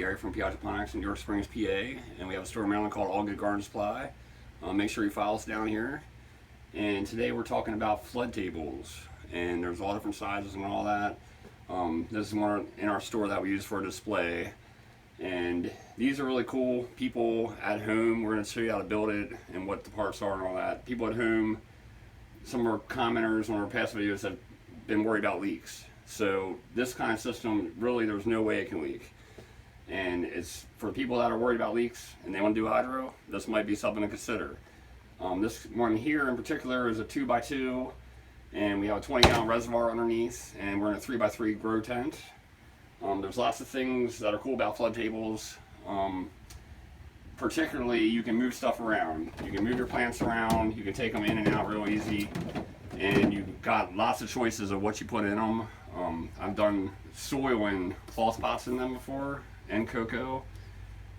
Gary from PA Hydroponics in York Springs, PA, and we have a store in Maryland called All Good Garden Supply. Make sure you follow us down here. And today we're talking about flood tables, and there's all different sizes and all that. This is one in our store that we use for a display, and these are really cool. People at home, we're going to show you how to build it and what the parts are and all that. People at home, some of our commenters on our past videos have been worried about leaks. So this kind of system, really there's no way it can leak. And it's for people that are worried about leaks and they want to do hydro, this might be something to consider. This one here in particular is a 2x2, and we have a 20-gallon reservoir underneath, and we're in a 3x3 grow tent. There's lots of things that are cool about flood tables. Particularly, you can move stuff around. You can move your plants around, you can take them in and out real easy, and you've got lots of choices of what you put in them. I've done soil and false pots in them before, and cocoa.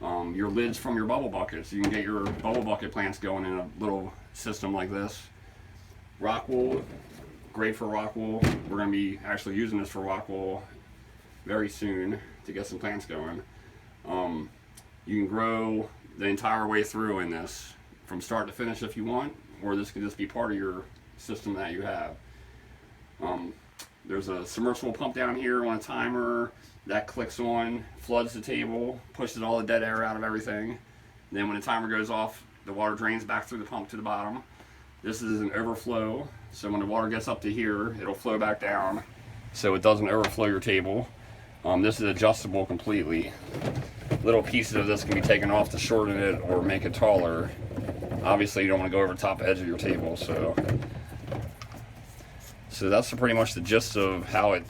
Your lids from your bubble buckets. You can get your bubble bucket plants going in a little system like this. Rock wool, great for rock wool. We're going to be actually using this for rock wool very soon to get some plants going. You can grow the entire way through in this from start to finish if you want, or this can just be part of your system that you have. There's a submersible pump down here on a timer that clicks on, floods the table, pushes all the dead air out of everything. And then when the timer goes off, the water drains back through the pump to the bottom. This is an overflow, so when the water gets up to here, it'll flow back down so it doesn't overflow your table. This is adjustable completely. Little pieces of this can be taken off to shorten it or make it taller. Obviously you don't want to go over the top edge of your table, so that's pretty much the gist of how it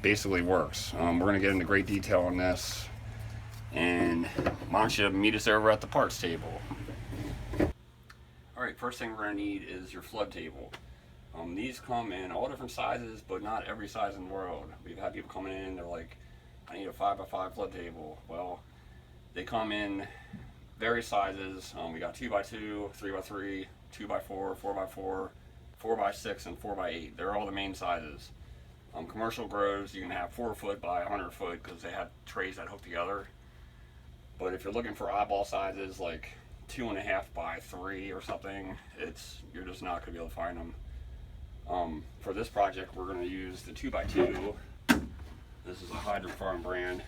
basically works. We're going to get into great detail on this, and why don't you meet us over at the parts table. Alright, first thing we're going to need is your flood table. These come in all different sizes, but not every size in the world. We've had people coming in, they're like, I need a 5x5 flood table. Well, they come in various sizes. We got 2x2, 3x3, 2x4, 4x4, 4x6, and 4x8. They're all the main sizes. Commercial grows, you can have 4 foot by 100 foot because they have trays that hook together. But if you're looking for eyeball sizes like 2.5 by 3 or something, you're just not going to be able to find them. For this project, we're going to use the 2x2. This is a Hydro Farm brand.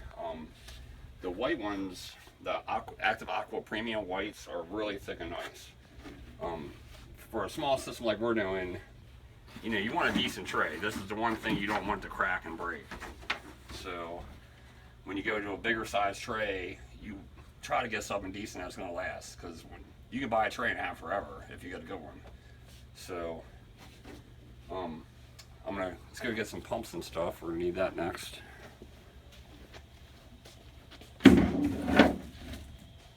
The white ones, the Active Aqua Premium whites, are really thick and nice. For a small system like we're doing, you want a decent tray. This is the one thing you don't want to crack and break. So when you go to a bigger size tray, you try to get something decent that's going to last, because you can buy a tray and have forever if you get a good one. So let's go get some pumps and stuff. We're going to need that next.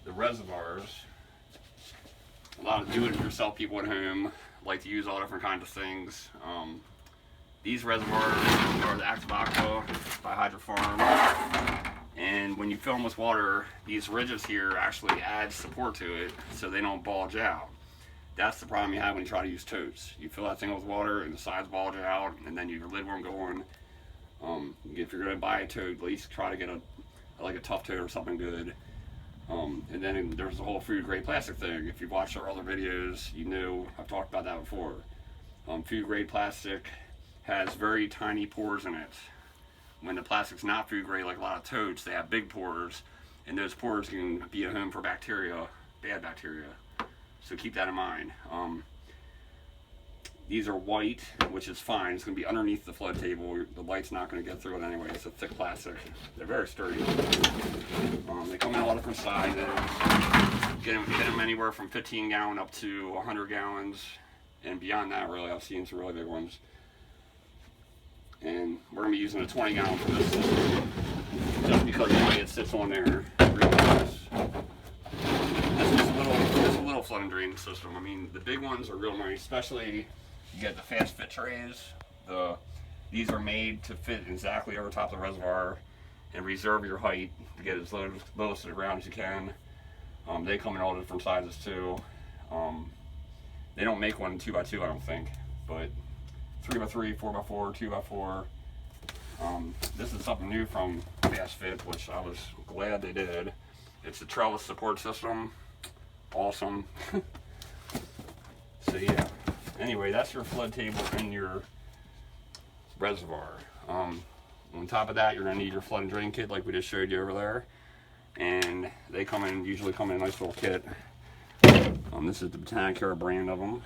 The reservoirs. A lot of do-it-yourself people at home like to use all different kinds of things. These reservoirs are the Active Aqua by Hydro Farm, and when you fill them with water, these ridges here actually add support to it so they don't bulge out. That's the problem you have when you try to use totes. You fill that thing with water and the sides bulge out, and then your lid won't go on. If you're going to buy a tote, at least try to get a tough tote or something good. And then there's the whole food grade plastic thing. If you've watched our other videos, you know I've talked about that before. Food grade plastic has very tiny pores in it. When the plastic's not food grade, like a lot of totes, they have big pores, and those pores can be a home for bacteria, bad bacteria. So keep that in mind. These are white, which is fine. It's going to be underneath the flood table. The light's not going to get through it anyway. It's a thick plastic. They're very sturdy. They come in all different sizes. Get them anywhere from 15 gallon up to 100 gallons. And beyond that, really, I've seen some really big ones. And we're going to be using a 20 gallon for this system, just because the way it sits on there really nice. This is a little flood and drain system. I mean, the big ones are real nice, especially you get the fast fit trays. These are made to fit exactly over top of the reservoir and reserve your height to get as low to the ground as you can. They come in all different sizes too. They don't make one 2x2, I don't think, but 3x3, 4x4, 2x4. This is something new from PA fast fit, which I was glad they did. It's a trellis support system. Awesome. So yeah. Anyway, that's your flood table and your reservoir. On top of that, you're gonna need your flood and drain kit like we just showed you over there. And they usually come in a nice little kit. This is the Botanicare brand of them.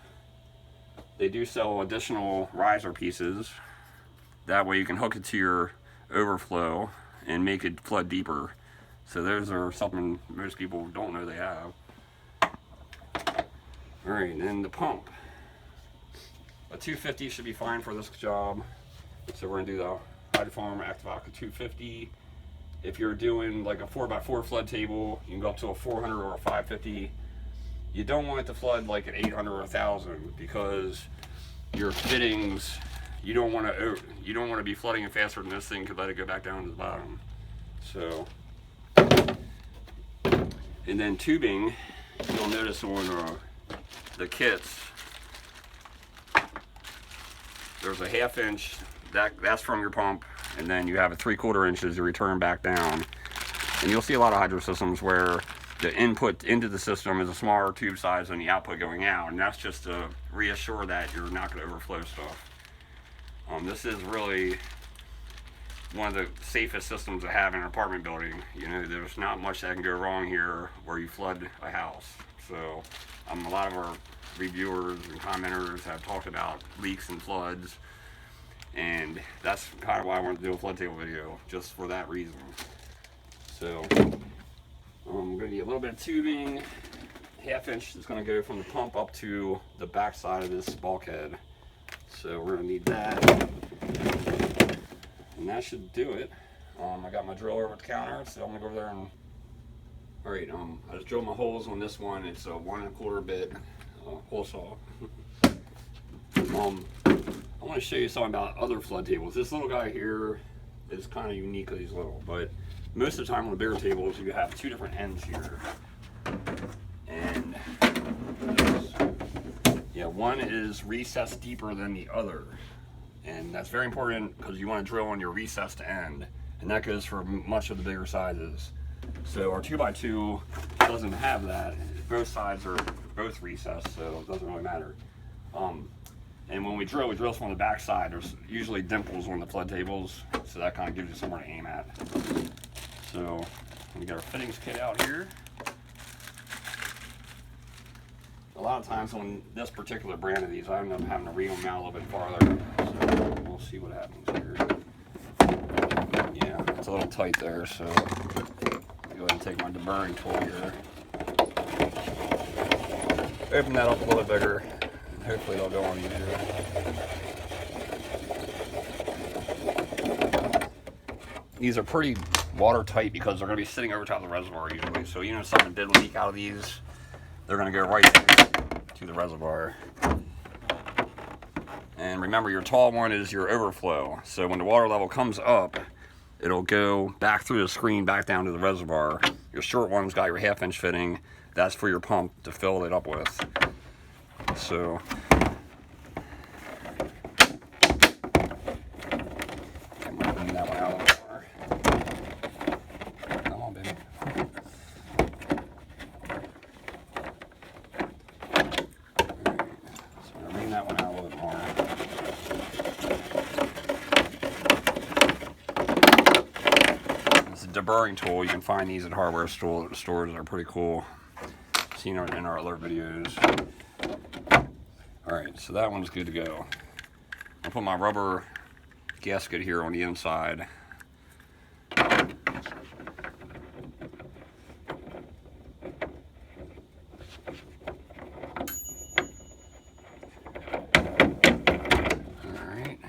They do sell additional riser pieces. That way you can hook it to your overflow and make it flood deeper. So those are something most people don't know they have. Alright, and then the pump. A 250 should be fine for this job. So we're going to do the Hydroponics Active Aqua 250. If you're doing like a 4x4 flood table, you can go up to a 400 or a 550. You don't want it to flood like an 800 or 1000 because your fittings, you don't want to be flooding it faster than this thing could let it go back down to the bottom. So, and then tubing, you'll notice on the kits, there's a 1/2 inch, that's from your pump, and then you have a 3/4 inches to return back down. And you'll see a lot of hydro systems where the input into the system is a smaller tube size than the output going out, and that's just to reassure that you're not going to overflow stuff. This is really one of the safest systems to have in an apartment building. You know, there's not much that can go wrong here where you flood a house. So a lot of our reviewers and commenters have talked about leaks and floods, and that's kind of why I wanted to do a flood table video, just for that reason. So I'm going to need a little bit of tubing. 1/2 inch is going to go from the pump up to the back side of this bulkhead. So we're going to need that. And that should do it. I got my drill over at the counter, so I'm going to go over there and... Alright, I just drilled my holes on this one. It's a 1 1/4 bit hole saw. I want to show you something about other flood tables. This little guy here is kind of unique that he's little, but most of the time on the bigger tables you have 2 different ends here. And yeah, one is recessed deeper than the other. And that's very important because you want to drill on your recessed end. And that goes for much of the bigger sizes. So our 2x2 doesn't have that. Both sides are both recessed, so it doesn't really matter. And when we drill from the back side. There's usually dimples on the flood tables, so that kind of gives you somewhere to aim at. So we got our fittings kit out here. A lot of times on this particular brand of these, I end up having to ream them out a little bit farther. So we'll see what happens here. Yeah, it's a little tight there, so I'll go ahead and take my deburring tool here. Open that up a little bit bigger, and hopefully it'll go on easier. These are pretty watertight because they're going to be sitting over top of the reservoir usually. So even if something did leak out of these, they're going to go right to the reservoir. And remember, your tall one is your overflow. So when the water level comes up, it'll go back through the screen back down to the reservoir. Your short one's got your 1/2 inch fitting. That's for your pump to fill it up with. So I'm gonna clean that one out a little more. Come on, baby. So I'm gonna clean that one out a little bit more. It's a deburring tool. You can find these at hardware stores. They're pretty cool. Seen in our other videos. Alright, so that one's good to go. I'll put my rubber gasket here on the inside. Alright.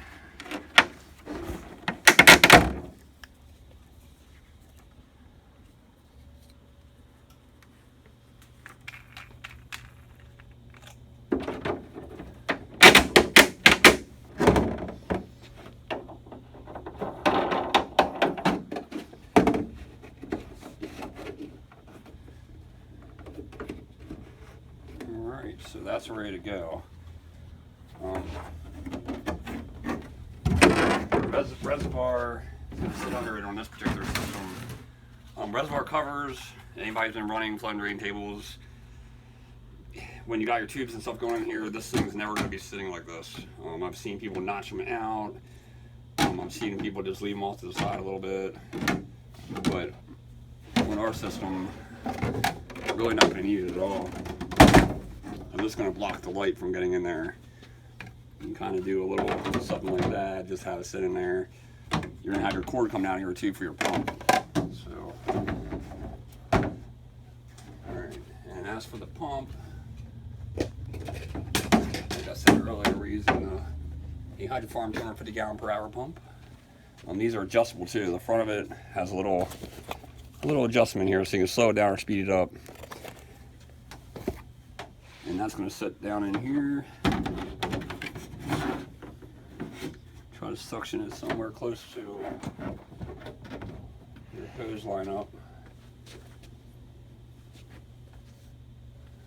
So that's ready to go. Reservoir It's going to sit under it on this particular system. Reservoir covers, anybody's been running flood and drain tables, when you got your tubes and stuff going in here, this thing's never going to be sitting like this. I've seen people notch them out. I've seen people just leave them off to the side a little bit. But on our system, we're really not going to need it at all. I'm just going to block the light from getting in there. You can kind of do a little something like that, just have it sit in there. You're going to have your cord come down here too for your pump. So, alright, and as for the pump, like I said earlier, we're using a Hydrofarm 250 gallon per hour pump. These are adjustable too. The front of it has a little adjustment here so you can slow it down or speed it up. And that's going to sit down in here. Try to suction it somewhere close to your hose line up.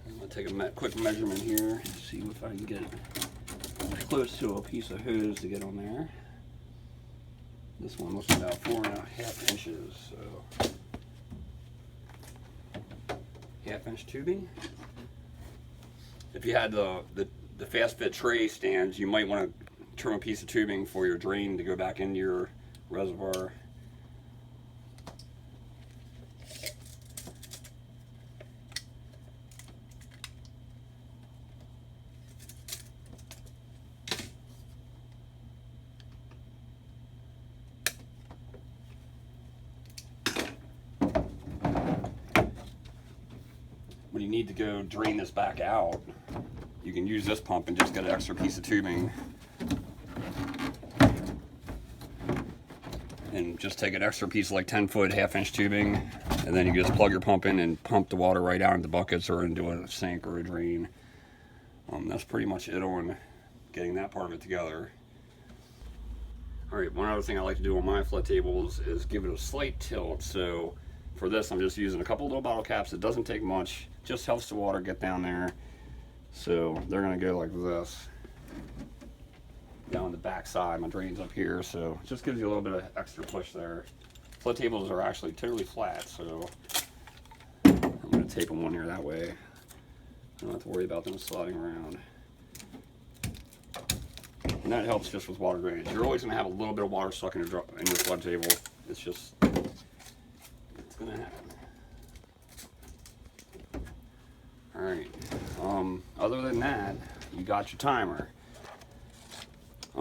I'm going to take a quick measurement here, see if I can get close to a piece of hose to get on there. This one looks about 4.5 inches, so half-inch tubing. If you had the fast fit tray stands, you might want to trim a piece of tubing for your drain to go back into your reservoir. When you need to go drain this back out, you can use this pump and just get an extra piece of tubing and just take an extra piece of like 10-foot half-inch tubing, and then you can just plug your pump in and pump the water right out into buckets or into a sink or a drain. That's pretty much it on getting that part of it together. Alright, one other thing I like to do on my flood tables is give it a slight tilt. So for this, I'm just using a couple little bottle caps. It doesn't take much, just helps the water get down there. So they're going to go like this down the back side. My drain's up here, so it just gives you a little bit of extra push there. Flood tables are actually totally flat, so I'm going to tape them on here that way. I don't have to worry about them sliding around. And that helps just with water drainage. You're always going to have a little bit of water stuck in your flood table. It's just, it's going to happen. Alright, other than that, you got your timer.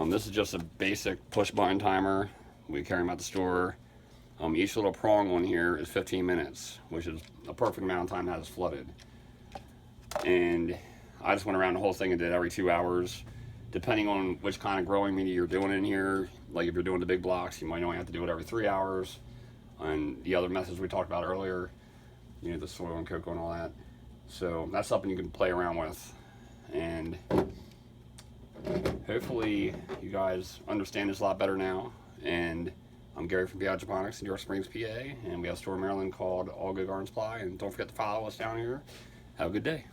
This is just a basic push button timer. We carry them at the store. Each little prong on here is 15 minutes, which is a perfect amount of time that it's flooded. And I just went around the whole thing and did every 2 hours. Depending on which kind of growing media you're doing in here, like if you're doing the big blocks, you might only have to do it every 3 hours. And the other methods we talked about earlier, you know, the soil and cocoa and all that. So that's something you can play around with. And hopefully you guys understand this a lot better now. And I'm Gary from PA Hydroponics in York Springs, PA. And we have a store in Maryland called All Good Garden Supply. And don't forget to follow us down here. Have a good day.